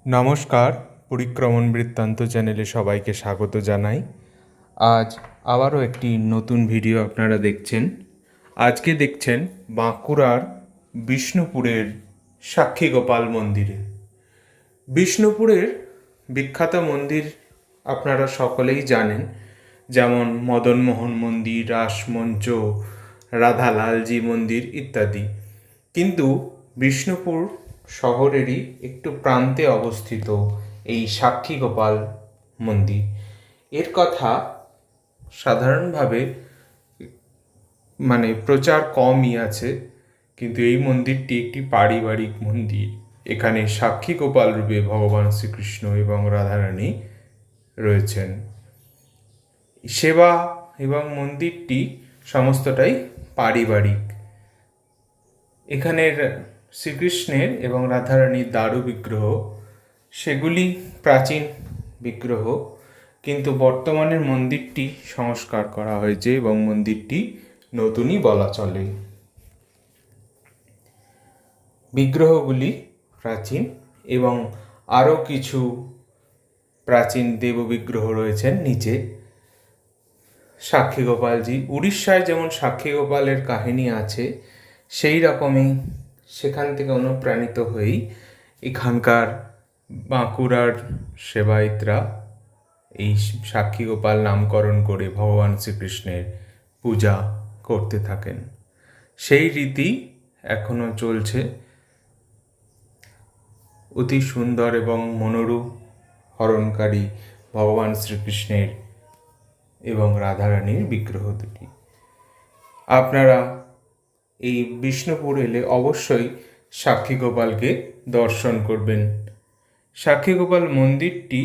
নমস্কার, পরিক্রমণ বৃত্তান্ত চ্যানেলে সবাইকে স্বাগত জানাই। আজ আবারও একটি নতুন ভিডিও আপনারা দেখছেন। আজকে দেখছেন বাঁকুড়ার বিষ্ণুপুরের সাক্ষীগোপাল মন্দিরে। বিষ্ণুপুরের বিখ্যাত মন্দির আপনারা সকলেই জানেন, যেমন মদনমোহন মন্দির, রাসমঞ্চ, রাধালালজি মন্দির ইত্যাদি। কিন্তু বিষ্ণুপুর শহরেরই একটু প্রান্তে অবস্থিত এই সাক্ষীগোপাল মন্দির, এর কথা সাধারণভাবে প্রচার কমই আছে। কিন্তু এই মন্দিরটি একটি পারিবারিক মন্দির। এখানে সাক্ষীগোপাল রূপে ভগবান শ্রীকৃষ্ণ এবং রাধারানী রয়েছেন। সেবা এবং মন্দিরটি সমস্তটাই পারিবারিক। এখানের শ্রীকৃষ্ণের এবং রাধারানীর দারু বিগ্রহ, সেগুলি প্রাচীন বিগ্রহ, কিন্তু বর্তমানে মন্দিরটি সংস্কার করা হয়েছে এবং মন্দিরটি নতুনই বলা চলে। বিগ্রহগুলি প্রাচীন এবং আরও কিছু প্রাচীন দেব বিগ্রহ রয়েছেন নিচে। সাক্ষীগোপালজি, উড়িষ্যায় যেমন সাক্ষীগোপালের কাহিনী আছে, সেই রকমই সেখান থেকে অনুপ্রাণিত হয়েই এখানকার বাঁকুড়ার সেবায়িতরা এই সাক্ষীগোপাল নামকরণ করে ভগবান শ্রীকৃষ্ণের পূজা করতে থাকেন। সেই রীতি এখনও চলছে। অতি সুন্দর এবং মনোরূপ হরণকারী ভগবান শ্রীকৃষ্ণের এবং রাধারানীর বিগ্রহ দুটি। আপনারা এই বিষ্ণুপুর এলে অবশ্যই সাক্ষীগোপালকে দর্শন করবেন। সাক্ষীগোপাল মন্দিরটি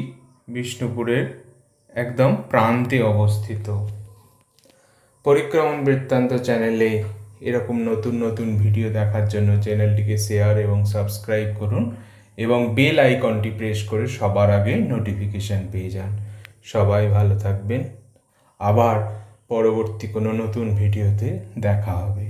বিষ্ণুপুরের একদম প্রান্তে অবস্থিত। পরিক্রমণ বৃত্তান্ত চ্যানেলে এরকম নতুন নতুন ভিডিও দেখার জন্য চ্যানেলটিকে শেয়ার এবং সাবস্ক্রাইব করুন এবং বেল আইকনটি প্রেস করে সবার আগে নোটিফিকেশান পেয়ে যান। সবাই ভালো থাকবেন। আবার পরবর্তী কোনো নতুন ভিডিওতে দেখা হবে।